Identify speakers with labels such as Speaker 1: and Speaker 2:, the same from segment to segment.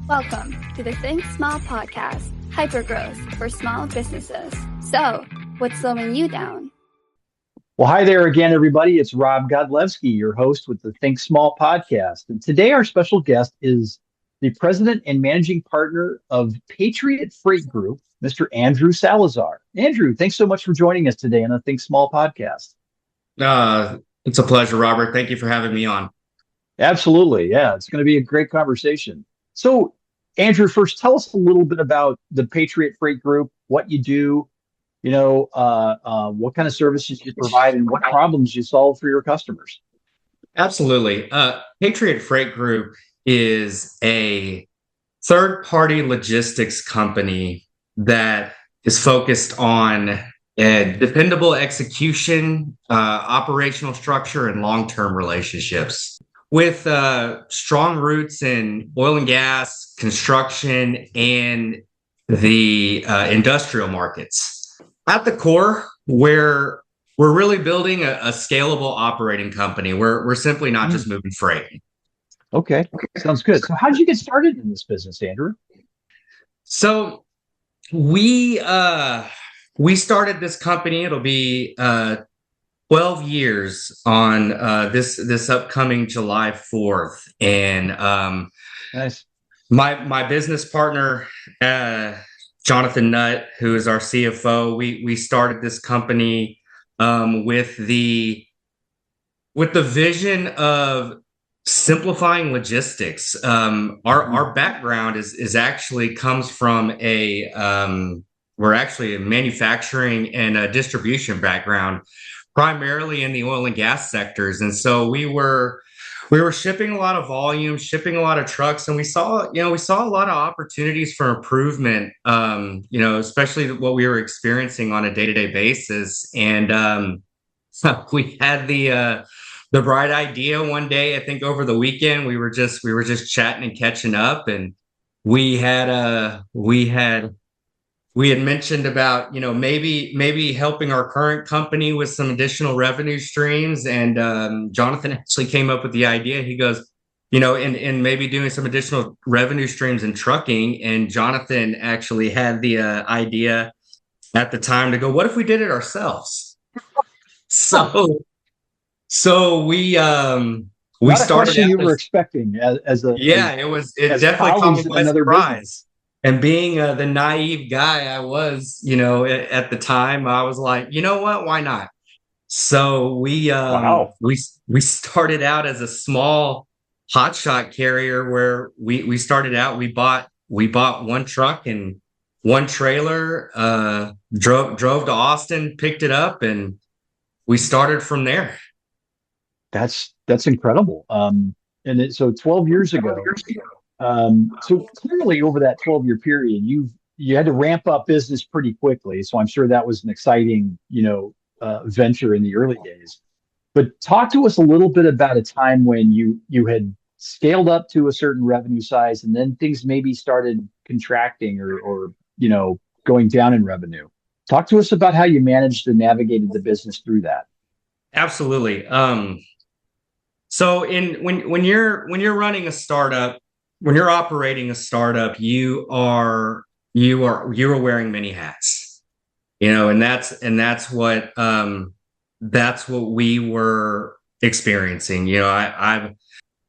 Speaker 1: Welcome to the Think Small podcast, hypergrowth for small businesses. So, what's slowing you down?
Speaker 2: Well, hi there again, everybody. It's Rob Godlewski, your host with the Think Small podcast. And today our special guest is the president and managing partner of Patriot Freight Group, Mr. Andrew Salazar. Andrew, thanks so much for joining us today on the Think Small podcast.
Speaker 3: It's a pleasure, Robert. Thank you for having me on.
Speaker 2: Absolutely. Yeah, it's going to be a great conversation. So, Andrew, first, tell us a little bit about the Patriot Freight Group, what you do, what kind of services you provide and what problems you solve for your customers.
Speaker 3: Absolutely. Patriot Freight Group is a third-party logistics company that is focused on dependable execution, operational structure, and long-term relationships. With strong roots in oil and gas, construction, and the industrial markets. At the core, we're really building a scalable operating company. We're simply not just moving freight.
Speaker 2: Okay, sounds good. So how did you get started in this business, Andrew?
Speaker 3: So we started this company. It'll be 12 years on this upcoming July 4th. And
Speaker 2: Nice.
Speaker 3: My business partner, Jonathan Nutt, who is our CFO, we started this company with the vision of simplifying logistics. Our background is actually comes from we're actually a manufacturing and a distribution background, primarily in the oil and gas sectors. And so we were shipping a lot of volume, shipping a lot of trucks, and we saw a lot of opportunities for improvement, especially what we were experiencing on a day-to-day basis. And we had the bright idea one day, I think over the weekend, we were just chatting and catching up, and we had mentioned about, maybe helping our current company with some additional revenue streams. And Jonathan actually came up with the idea. He goes, and maybe doing some additional revenue streams in trucking. And Jonathan actually had the idea at the time to go, what if we did it ourselves? So we started.
Speaker 2: You were expecting it
Speaker 3: definitely caught me by surprise. And being the naive guy I was, at the time, I was like, you know what? Why not? So we started out as a small hotshot carrier where we started out. We bought one truck and one trailer, drove to Austin, picked it up, and we started from there.
Speaker 2: That's incredible. So 12 years ago. So clearly over that 12-year period, you had to ramp up business pretty quickly. So I'm sure that was an exciting, venture in the early days. But talk to us a little bit about a time when you had scaled up to a certain revenue size and then things maybe started contracting or going down in revenue. Talk to us about how you managed and navigated the business through that.
Speaker 3: Absolutely. So when you're running a startup, when you're operating a startup, you are wearing many hats, and that's what we were experiencing.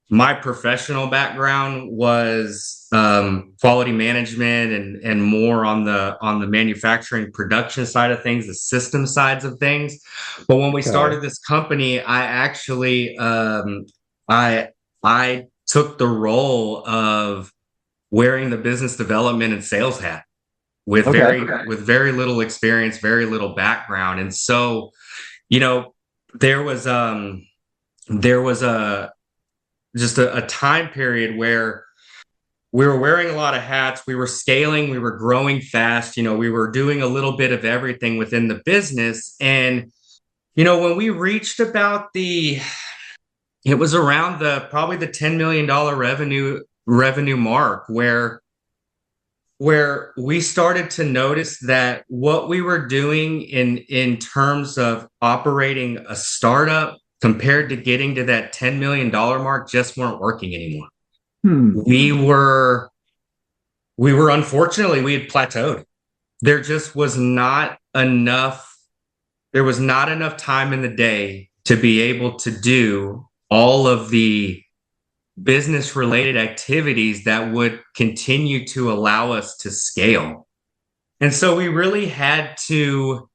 Speaker 3: My professional background was quality management and more on the manufacturing production side of things, the system sides of things. But when we started this company, I actually I took the role of wearing the business development and sales hat with very little experience, very little background. And so, there was just a time period where we were wearing a lot of hats. We were scaling, we were growing fast. We were doing a little bit of everything within the business. And, when we reached about it was around probably the $10 million revenue mark where we started to notice that what we were doing in terms of operating a startup compared to getting to that $10 million mark just weren't working anymore. We were unfortunately, we had plateaued. There just was not enough. There was not enough time in the day to be able to do all of the business related activities that would continue to allow us to scale. And so we really had to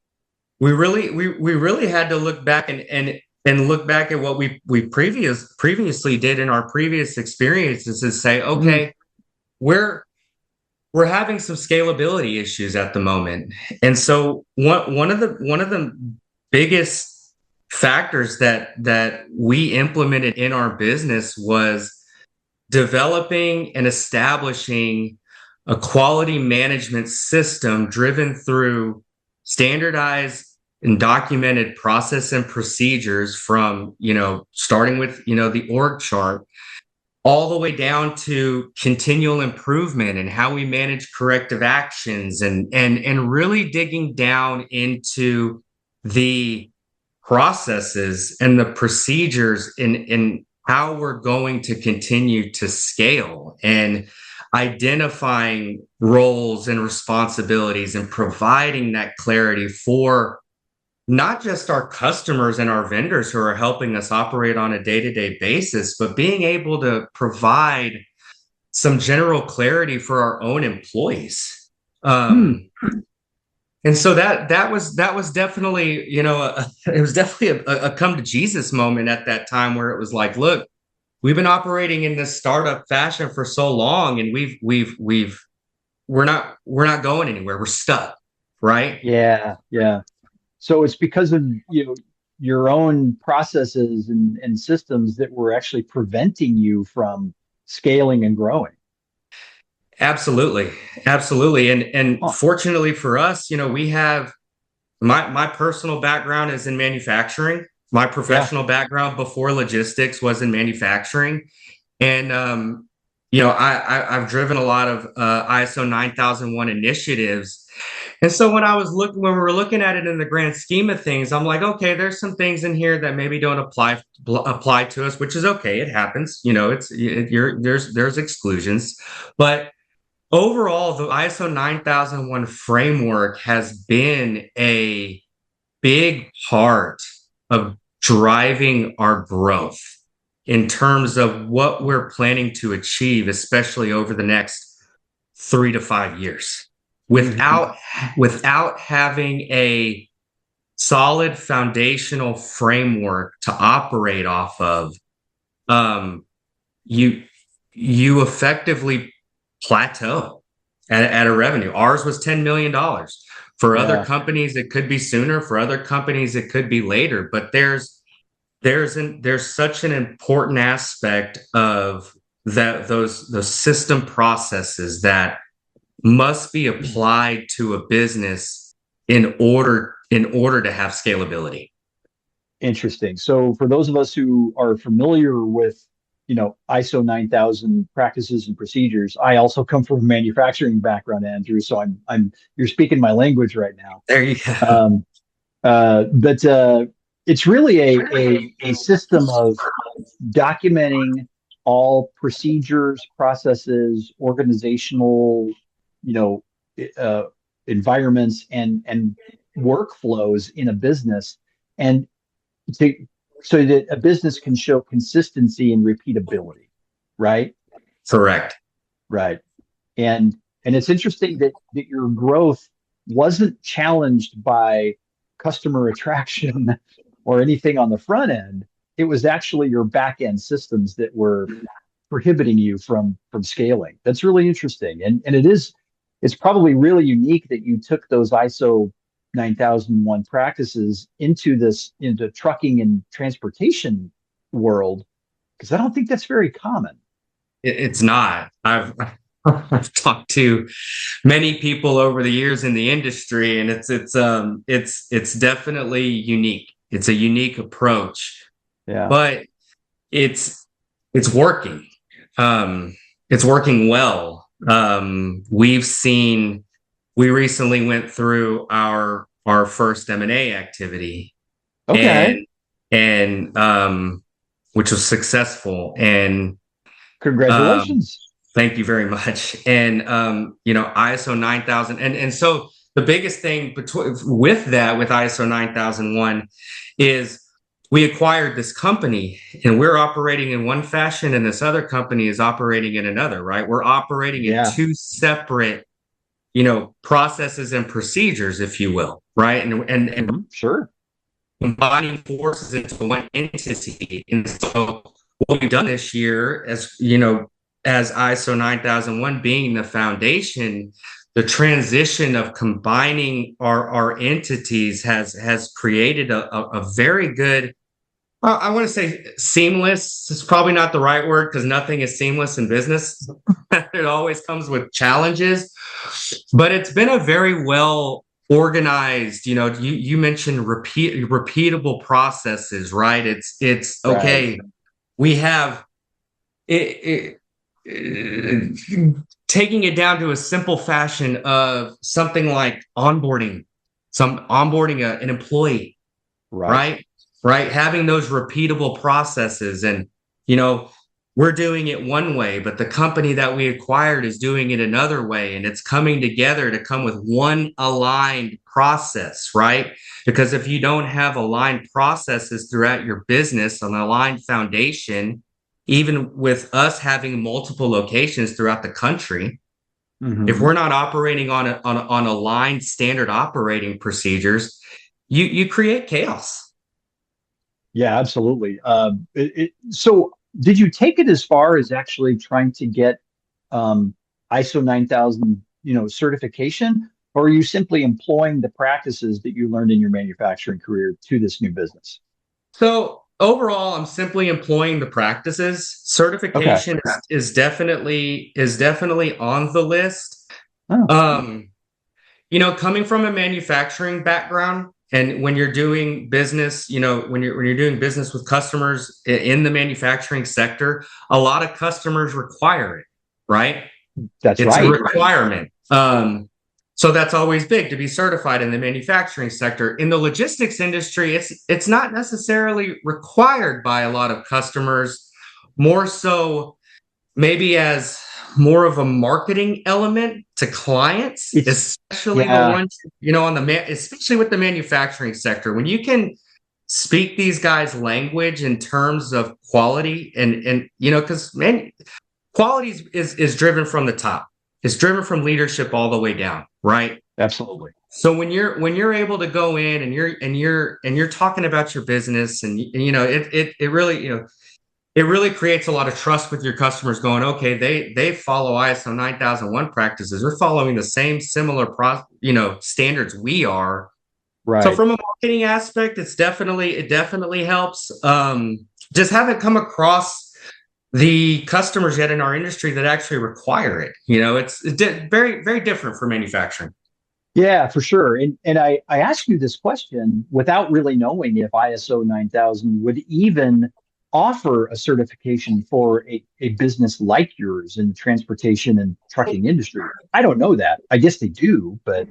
Speaker 3: look back and look back at what we previously did in our previous experiences and say, okay, we're having some scalability issues at the moment. And so one of the biggest factors that we implemented in our business was developing and establishing a quality management system driven through standardized and documented process and procedures from, starting with, the org chart all the way down to continual improvement and how we manage corrective actions and really digging down into the processes and the procedures in how we're going to continue to scale and identifying roles and responsibilities and providing that clarity for not just our customers and our vendors who are helping us operate on a day-to-day basis, but being able to provide some general clarity for our own employees. And so that was definitely, it was definitely a come to Jesus moment at that time where it was like, look, we've been operating in this startup fashion for so long, and we're not going anywhere. We're stuck, right?
Speaker 2: Yeah. So it's because of your own processes and systems that were actually preventing you from scaling and growing.
Speaker 3: Absolutely. And fortunately for us, we have my personal background is in manufacturing. My professional background before logistics was in manufacturing. And I've driven a lot of ISO 9001 initiatives. And so when we were looking at it in the grand scheme of things, I'm like, okay, there's some things in here that maybe don't apply to us, which is okay. It happens. There's exclusions, but overall, the ISO 9001 framework has been a big part of driving our growth in terms of what we're planning to achieve, especially over the next 3 to 5 years. Without having a solid foundational framework to operate off of, you effectively plateau at a revenue. Ours was $10 million. For other companies, it could be sooner. For other companies, it could be later. But there's such an important aspect of those system processes that must be applied to a business in order to have scalability. Interesting.
Speaker 2: So for those of us who are familiar with ISO 9000 practices and procedures, I also come from a manufacturing background, Andrew. So you're speaking my language right now.
Speaker 3: There you go.
Speaker 2: But it's really a system of documenting all procedures, processes, organizational, environments and workflows in a business, and so that a business can show consistency and repeatability, right?
Speaker 3: Correct.
Speaker 2: Right. And it's interesting that your growth wasn't challenged by customer attraction or anything on the front end. It was actually your back end systems that were prohibiting you from scaling. That's really interesting. And it's probably really unique that you took those ISO 9001 practices into trucking and transportation world, because I don't think that's very common.
Speaker 3: It's not. I've talked to many people over the years in the industry, and it's definitely unique. It's a unique approach.
Speaker 2: Yeah.
Speaker 3: But it's working. It's working well. We recently went through our first M&A activity.
Speaker 2: Okay.
Speaker 3: And which was successful. And
Speaker 2: congratulations.
Speaker 3: Thank you very much. And ISO 9000, and so the biggest thing with ISO 9001 is we acquired this company, and we're operating in one fashion, and this other company is operating in another. Right? We're operating in two separate, processes and procedures, if you will. Right? And
Speaker 2: sure,
Speaker 3: combining forces into one entity. And so what we've done this year, as ISO 9001 being the foundation, the transition of combining our entities has created a very good, I want to say seamless. It's probably not the right word, because nothing is seamless in business. It always comes with challenges, but it's been a very well organized, you mentioned repeatable processes, right? It's okay. Right. We have it, taking it down to a simple fashion of something like onboarding an employee, right? Having those repeatable processes, and we're doing it one way, but the company that we acquired is doing it another way, and it's coming together to come with one aligned process, right? Because if you don't have aligned processes throughout your business, an aligned foundation, even with us having multiple locations throughout the country, if we're not operating on aligned standard operating procedures, you create chaos.
Speaker 2: Yeah, absolutely. So did you take it as far as actually trying to get ISO 9000, certification, or are you simply employing the practices that you learned in your manufacturing career to this new business?
Speaker 3: So overall, I'm simply employing the practices. Certification is definitely on the list. Oh. Coming from a manufacturing background, and when you're doing business, when you're doing business with customers in the manufacturing sector, a lot of customers require it, right?
Speaker 2: It's
Speaker 3: a requirement. So that's always big, to be certified in the manufacturing sector. In the logistics industry, it's not necessarily required by a lot of customers, more so maybe as more of a marketing element to clients, especially the ones, especially with the manufacturing sector. When you can speak these guys' language in terms of quality, and because quality is driven from the top. It's driven from leadership all the way down, right?
Speaker 2: Absolutely.
Speaker 3: So when you're able to go in and you're talking about your business, and it really creates a lot of trust with your customers, going, okay, they follow ISO 9001 practices. They're following the same similar standards we are.
Speaker 2: Right.
Speaker 3: So from a marketing aspect, it definitely helps. Just haven't come across the customers yet in our industry that actually require it. It's very, very different for manufacturing.
Speaker 2: Yeah, for sure. And I asked you this question without really knowing if ISO 9000 would even offer a certification for a business like yours in the transportation and trucking industry. I don't know that. I guess they do, but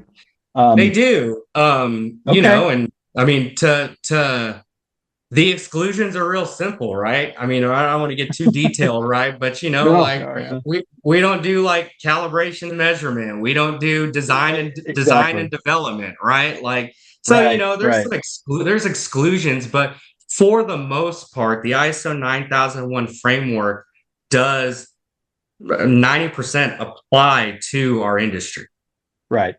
Speaker 3: they do. And I mean, to the exclusions are real simple, right? I mean, I don't want to get too detailed, right? But we don't do like calibration and measurement. We don't do design and development, right? Like, so there's exclusions, but for the most part, the ISO 9001 framework does 90% apply to our industry.
Speaker 2: Right.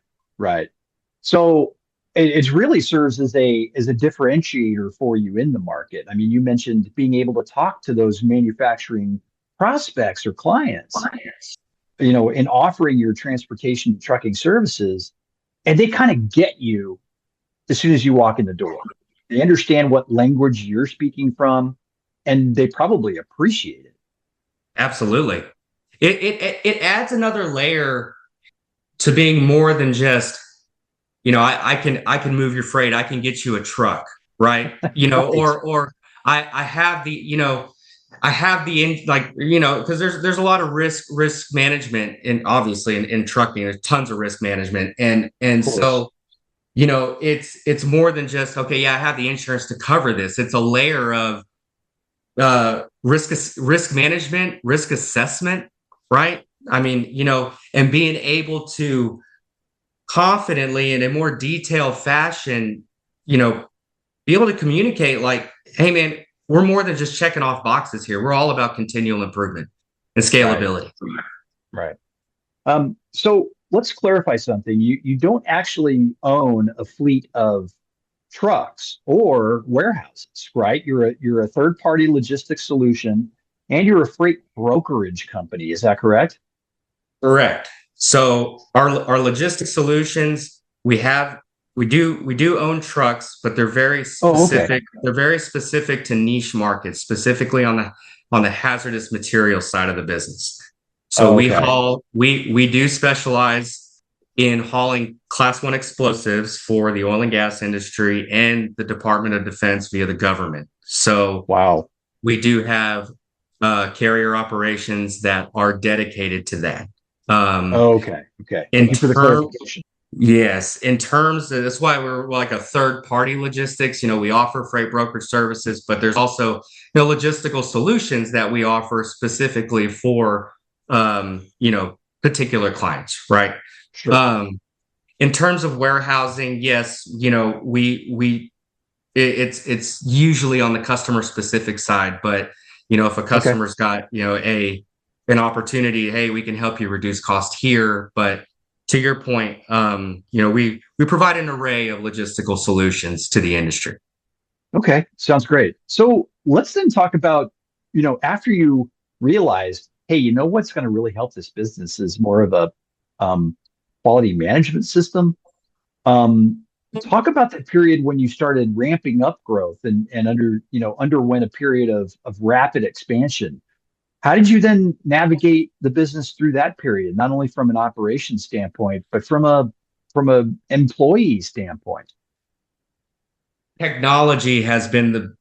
Speaker 2: So it really serves as a differentiator for you in the market. I mean, you mentioned being able to talk to those manufacturing prospects or clients, in offering your transportation and trucking services, and they kind of get you as soon as you walk in the door. They understand what language you're speaking from, and they probably appreciate it.
Speaker 3: Absolutely. It adds another layer to being more than just, I can move your freight. I can get you a truck, right? Or I have the, because there's a lot of risk management in trucking. There's tons of risk management, and so. It's more than just, okay, yeah, I have the insurance to cover this. It's a layer of risk management, risk assessment, right? I mean, and being able to confidently and in more detailed fashion, be able to communicate like, hey, man, we're more than just checking off boxes here. We're all about continual improvement and scalability.
Speaker 2: Right. So let's clarify something. You don't actually own a fleet of trucks or warehouses, right? You're a third party logistics solution and you're a freight brokerage company. Is that correct?
Speaker 3: Correct. So our logistics solutions, we do own trucks, but they're very
Speaker 2: Oh, okay.
Speaker 3: specific. They're very specific to niche markets, specifically on the hazardous material side of the business. So
Speaker 2: Oh,
Speaker 3: we
Speaker 2: okay.
Speaker 3: we do specialize in hauling Class 1 explosives for the oil and gas industry and the Department of Defense via the government. So
Speaker 2: Wow.
Speaker 3: we do have carrier operations that are dedicated to that.
Speaker 2: Okay. Okay.
Speaker 3: In
Speaker 2: Thank you for the clarification.
Speaker 3: Yes, in terms of, that's why we're like a third party logistics. We offer freight brokerage services, but there's also logistical solutions that we offer specifically for particular clients, right?
Speaker 2: Sure.
Speaker 3: In terms of warehousing, yes, it's usually on the customer specific side, but if a
Speaker 2: Okay.
Speaker 3: customer's got an opportunity, hey, we can help you reduce cost here. But to your point, we provide an array of logistical solutions to the industry.
Speaker 2: Okay. Sounds great. So let's then talk about, after you realized, hey, what's going to really help this business is more of a um, quality management system. Um, Talk about that period when you started ramping up growth and underwent a period of rapid expansion. How did you then navigate the business through that period, not only from an operations standpoint, but from a employee standpoint?
Speaker 3: Technology has been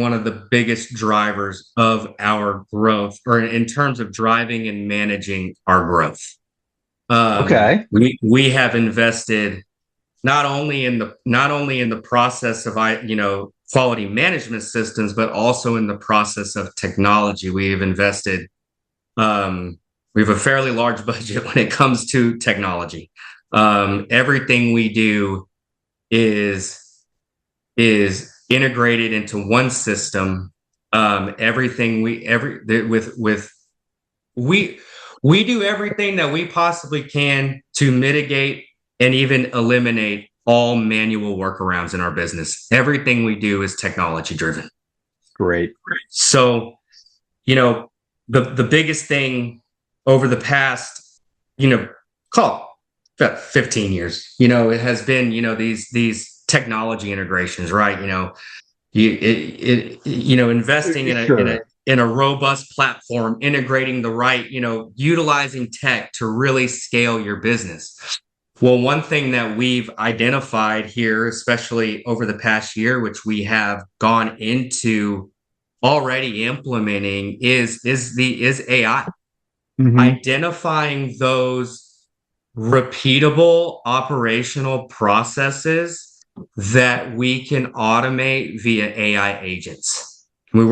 Speaker 3: one of the biggest drivers of our growth, or in terms of driving and managing our growth.
Speaker 2: Okay.
Speaker 3: We have invested not only in the process of quality management systems, but also in the process of technology. We have invested. We have a fairly large budget when it comes to technology. Everything we do is integrated into one system. Everything we every with we do everything that we possibly can to mitigate and even eliminate all manual workarounds in our business. Everything we do is technology driven.
Speaker 2: Great.
Speaker 3: So, the biggest thing over the past, call it 15 years, it has been, these technology integrations, right? Investing
Speaker 2: Sure.
Speaker 3: in a robust platform, integrating the right, utilizing tech to really scale your business. Well, one thing that we've identified here, especially over the past year, which we have gone into already implementing, is AI.
Speaker 2: Hmm.
Speaker 3: Identifying those repeatable operational processes that we can automate via AI agents.
Speaker 2: Hmm.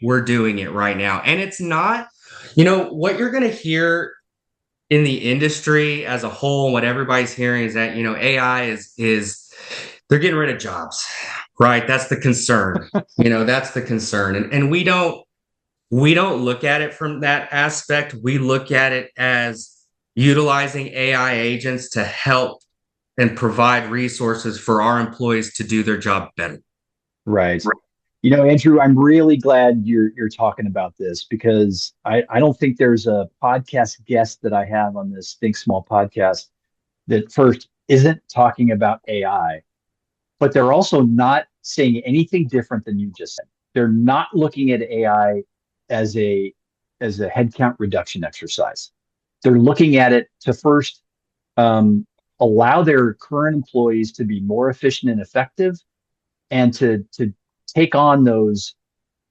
Speaker 3: We're doing it right now, and it's not, what you're going to hear in the industry as a whole. What everybody's hearing is that AI is they're getting rid of jobs, right? That's the concern. That's the concern, and we don't look at it from that aspect. We look at it as utilizing AI agents to help and provide resources for our employees to do their job better.
Speaker 2: Right. Andrew, I'm really glad you're talking about this because I don't think there's a podcast guest that I have on this Think Small podcast that first isn't talking about AI, but they're also not saying anything different than you just said. They're not looking at AI as a headcount reduction exercise. They're looking at it to first um, allow their current employees to be more efficient and effective, and to take on those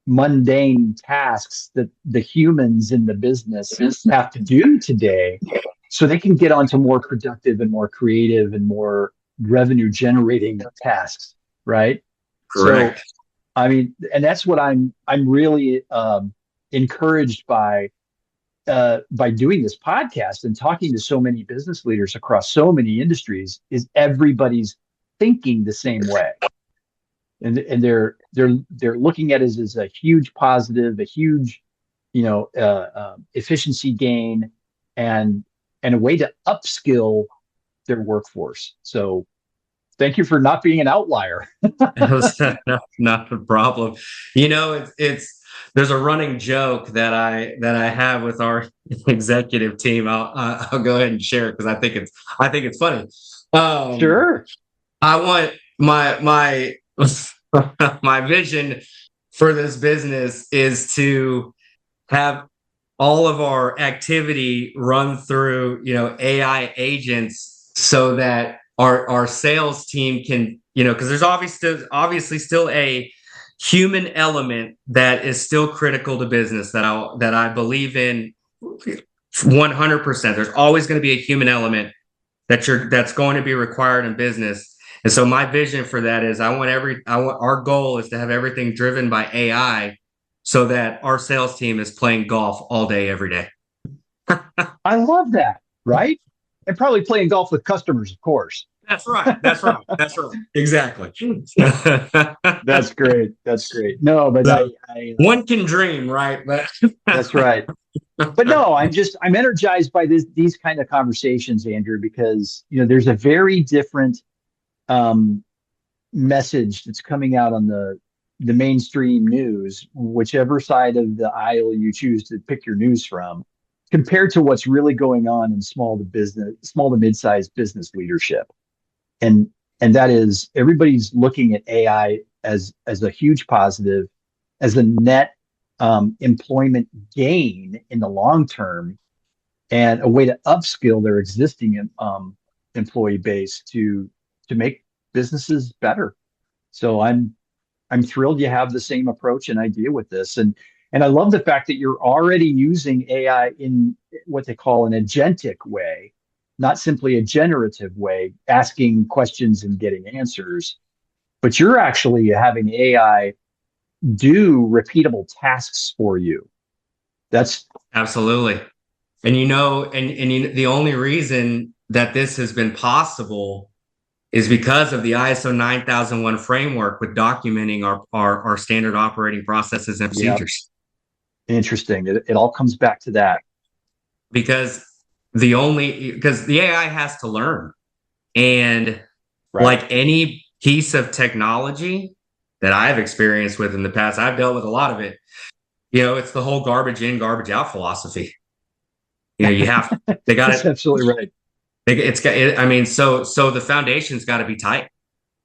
Speaker 2: mundane tasks that the humans in the business have to do today so they can get onto more productive and more creative and more revenue generating tasks, right? So
Speaker 3: Correct.
Speaker 2: I mean, and that's what I'm really encouraged by by doing this podcast and talking to so many business leaders across so many industries is everybody's thinking the same way. And they're looking at it as a huge positive, a huge, efficiency gain, and a way to upskill their workforce. So thank you for not being an outlier.
Speaker 3: Not a problem. It's there's a running joke that I have with our executive team. I'll go ahead and share it because I think it's funny.
Speaker 2: Sure.
Speaker 3: I want my my vision for this business is to have all of our activity run through, AI agents so that our sales team can, because there's obviously still a human element that is still critical to business that I believe in 100%. There's always going to be a human element that's going to be required in business. And so my vision for that is our goal is to have everything driven by AI so that our sales team is playing golf all day, every day.
Speaker 2: I love that. Right. And probably playing golf with customers, of course.
Speaker 3: That's right. Exactly.
Speaker 2: That's great. No, but
Speaker 3: one can dream, right? But
Speaker 2: that's right. But no, I'm energized by these kind of conversations, Andrew, because, there's a very different message that's coming out on the mainstream news, whichever side of the aisle you choose to pick your news from, compared to what's really going on in small to mid-sized business leadership. And that is, everybody's looking at AI as a huge positive, as a net employment gain in the long term, and a way to upskill their existing employee base to make businesses better. So I'm thrilled you have the same approach and idea with this. And I love the fact that you're already using AI in what they call an agentic way, not simply a generative way, asking questions and getting answers, but you're actually having AI do repeatable tasks for you. That's
Speaker 3: absolutely. And the only reason that this has been possible is because of the ISO 9001 framework with documenting our standard operating processes and procedures.
Speaker 2: Yep. Interesting. It all comes back to that.
Speaker 3: Because the AI has to learn. And
Speaker 2: right.
Speaker 3: Like any piece of technology that I've experienced with in the past, I've dealt with a lot of it. It's the whole garbage in, garbage out philosophy. You have, they got
Speaker 2: That's absolutely right.
Speaker 3: So the foundation's got to be tight.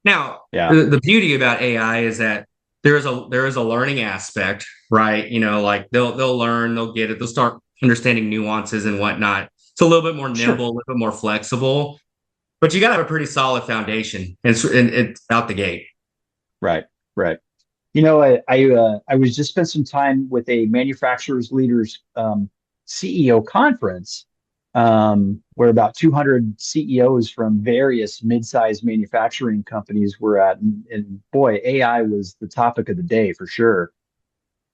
Speaker 3: Now,
Speaker 2: yeah.
Speaker 3: the beauty about AI is that there is a learning aspect, right? Like they'll learn, they'll get it, they'll start understanding nuances and whatnot. It's a little bit more nimble,
Speaker 2: sure.
Speaker 3: A little bit more flexible, but you got to have a pretty solid foundation and it's out the gate.
Speaker 2: Right. I was just spent some time with a manufacturers leaders CEO conference, where about 200 CEOs from various mid-sized manufacturing companies were at. And boy, AI was the topic of the day for sure.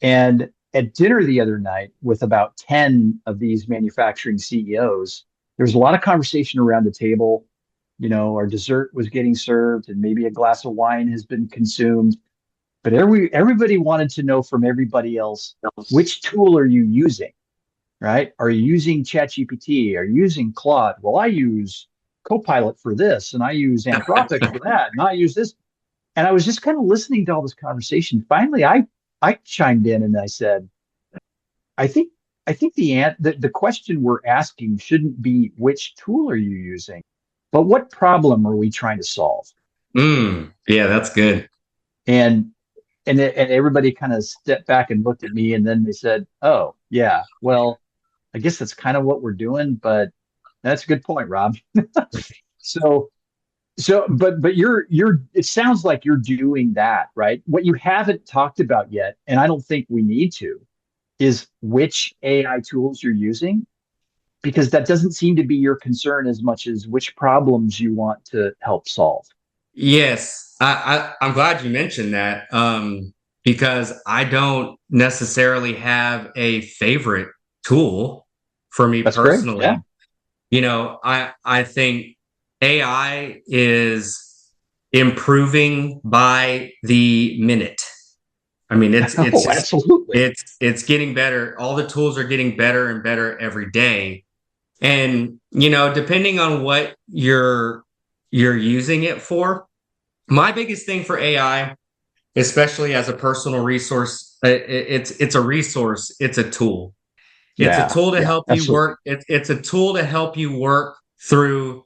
Speaker 2: And at dinner the other night with about 10 of these manufacturing CEOs, there was a lot of conversation around the table. Our dessert was getting served and maybe a glass of wine has been consumed. But everybody wanted to know from everybody else, which tool are you using? Right? Are you using ChatGPT? Are you using Claude? Well, I use Copilot for this, and I use Anthropic for that, and I use this. And I was just kind of listening to all this conversation. Finally, I chimed in and I said, I think the question we're asking shouldn't be which tool are you using, but what problem are we trying to solve?
Speaker 3: Yeah, that's good.
Speaker 2: And everybody kind of stepped back and looked at me, and then they said, "Oh, yeah, well, I guess that's kind of what we're doing." But that's a good point, Rob. But you're it sounds like you're doing that, right? What you haven't talked about yet, and I don't think we need to, is which AI tools you're using, because that doesn't seem to be your concern as much as which problems you want to help solve.
Speaker 3: Yes, I'm glad you mentioned that, because I don't necessarily have a favorite tool. for me
Speaker 2: That's great.
Speaker 3: personally.
Speaker 2: Yeah.
Speaker 3: I think AI is improving by the minute. I mean, it's
Speaker 2: absolutely.
Speaker 3: It's getting better. All the tools are getting better and better every day. And, depending on what you're using it for, my biggest thing for AI, especially as a personal resource, it's a resource. It's a tool. It's a tool to help you work. It's a tool to help you work through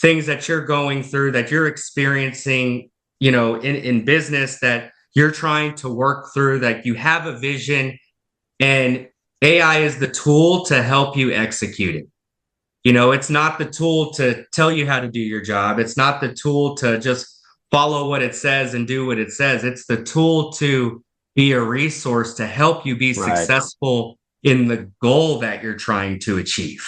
Speaker 3: things that you're going through, that you're experiencing, in business, that you're trying to work through, that you have a vision, and AI is the tool to help you execute it. It's not the tool to tell you how to do your job. It's not the tool to just follow what it says and do what it says. It's the tool to be a resource to help you be successful in the goal that you're trying to achieve.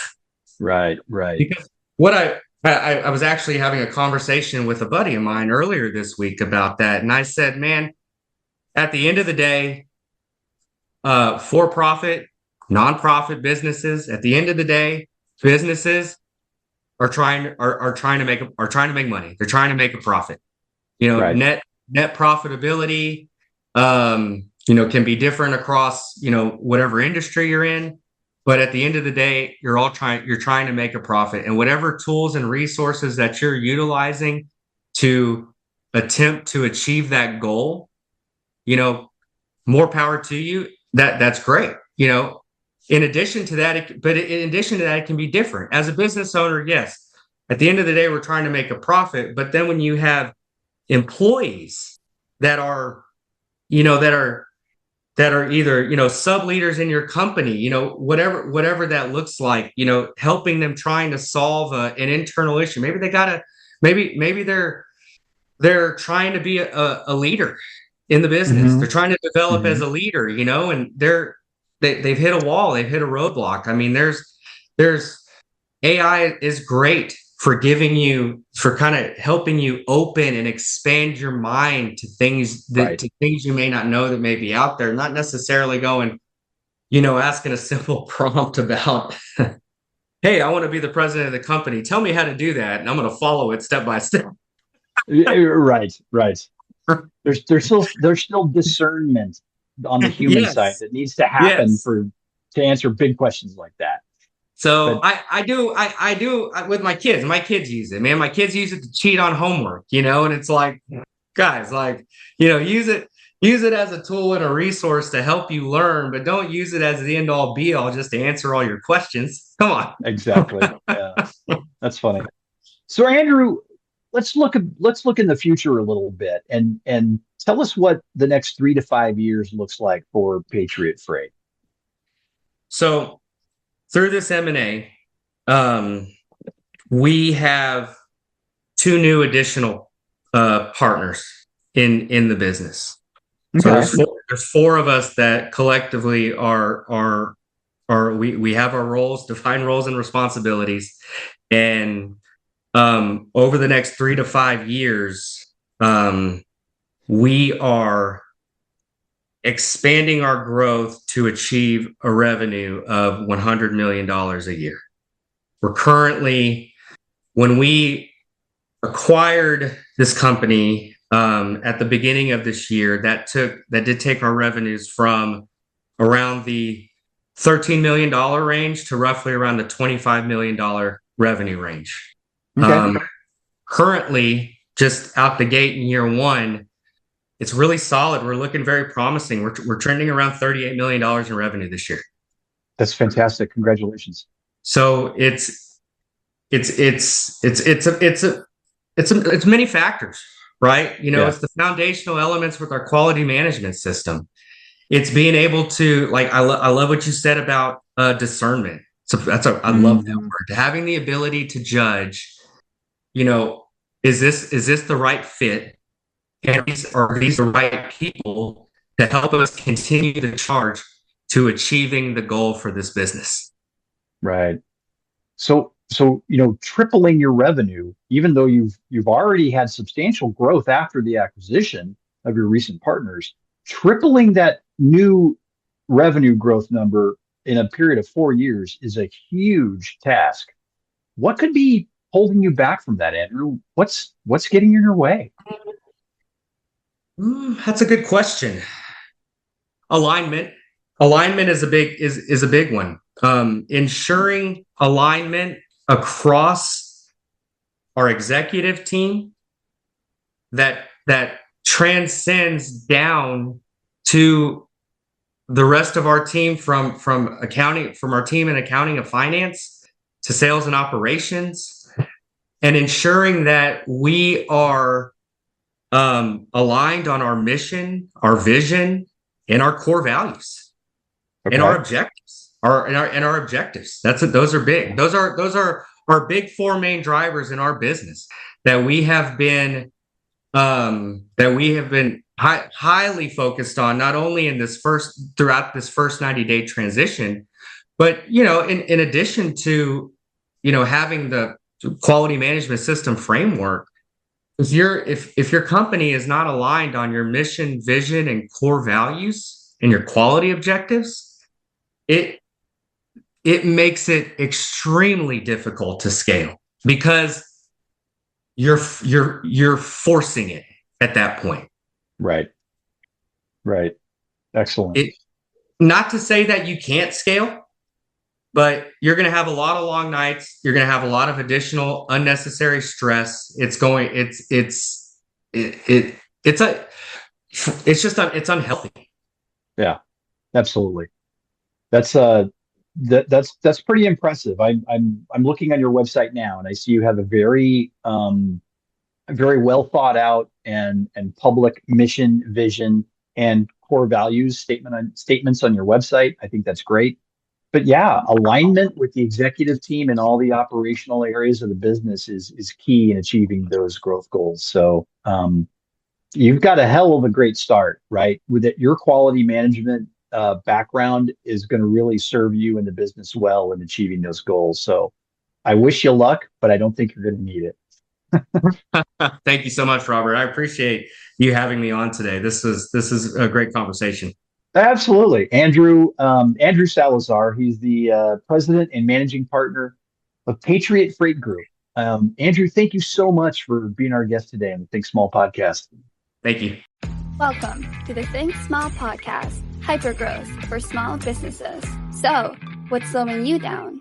Speaker 2: Right.
Speaker 3: Because what I was actually having a conversation with a buddy of mine earlier this week about that. And I said, man, at the end of the day, for-profit, nonprofit businesses, at the end of the day, businesses are trying to make money. They're trying to make a profit. Net profitability, can be different across, whatever industry you're in. But at the end of the day, you're trying to make a profit, and whatever tools and resources that you're utilizing to attempt to achieve that goal, more power to you. That's great. In addition to that, it can be different. As a business owner, yes, at the end of the day, we're trying to make a profit. But then when you have employees that are either, sub leaders in your company, whatever that looks like, helping them trying to solve an internal issue. Maybe maybe they're trying to be a leader in the business.
Speaker 2: Mm-hmm.
Speaker 3: They're trying to develop as a leader, and they've hit a wall. They've hit a roadblock. I mean, there's AI is great for kind of helping you open and expand your mind to things to things you may not know that may be out there. Not necessarily going, asking a simple prompt about, hey, I want to be the president of the company. Tell me how to do that, and I'm going to follow it step by step.
Speaker 2: Right. There's still discernment on the human side that needs to happen to answer big questions like that.
Speaker 3: So I do with my kids. My kids use it, man. My kids use it to cheat on homework, and it's like, guys, use it as a tool and a resource to help you learn, but don't use it as the end all be all just to answer all your questions. Come on.
Speaker 2: Exactly. Yeah. That's funny. So Andrew, let's look in the future a little bit and tell us what the next 3 to 5 years looks like for Patriot Freight.
Speaker 3: So through this M&A, we have 2 new additional partners in the business. Okay. So there's 4 of us that collectively are we have our roles, defined roles and responsibilities, and over the next 3 to 5 years, we are expanding our growth to achieve a revenue of $100 million a year. We're currently, when we acquired this company at the beginning of this year, that did take our revenues from around the $13 million range to roughly around the $25 million revenue range. Okay. Currently, just out the gate in year 1, it's really solid. We're looking very promising. We're trending around $38 million in revenue this year.
Speaker 2: That's fantastic. Congratulations.
Speaker 3: So it's many factors, right? It's the foundational elements with our quality management system. It's being able to, I love what you said about discernment. So I love that word. Having the ability to judge, is this the right fit? And are these the right people to help us continue the charge to achieving the goal for this business?
Speaker 2: Right. So tripling your revenue, even though you've already had substantial growth after the acquisition of your recent partners, tripling that new revenue growth number in a period of 4 years is a huge task. What could be holding you back from that, Andrew? What's getting in your way?
Speaker 3: That's a good question. Alignment. Alignment is a big one. Ensuring alignment across our executive team that transcends down to the rest of our team, from accounting, from our team in accounting and finance to sales and operations, and ensuring that we are aligned on our mission, our vision, and our core values, and our objectives. Our objectives. Those are big. Those are our big four main drivers in our business that we have been highly focused on, not only throughout this first 90-day transition, but in addition to having the quality management system framework. If your company is not aligned on your mission, vision, and core values and your quality objectives, it makes it extremely difficult to scale, because you're forcing it at that point. Right. Excellent. Not to say that you can't scale, but you're going to have a lot of long nights. You're going to have a lot of additional unnecessary stress. It's unhealthy. Yeah, absolutely. That's pretty impressive. I'm looking on your website now, and I see you have a very well thought out and public mission, vision, and core values statements on your website. I think that's great. But yeah, alignment with the executive team and all the operational areas of the business is key in achieving those growth goals. So you've got a hell of a great start, right? With it, your quality management background is going to really serve you in the business well in achieving those goals. So I wish you luck, but I don't think you're going to need it. Thank you so much, Robert. I appreciate you having me on today. This is a great conversation. Absolutely. Andrew Salazar, he's the president and managing partner of Patriot Freight Group. Andrew, thank you so much for being our guest today on the Think Small podcast. Thank you.
Speaker 1: Welcome to the Think Small podcast, hypergrowth for small businesses. So, what's slowing you down?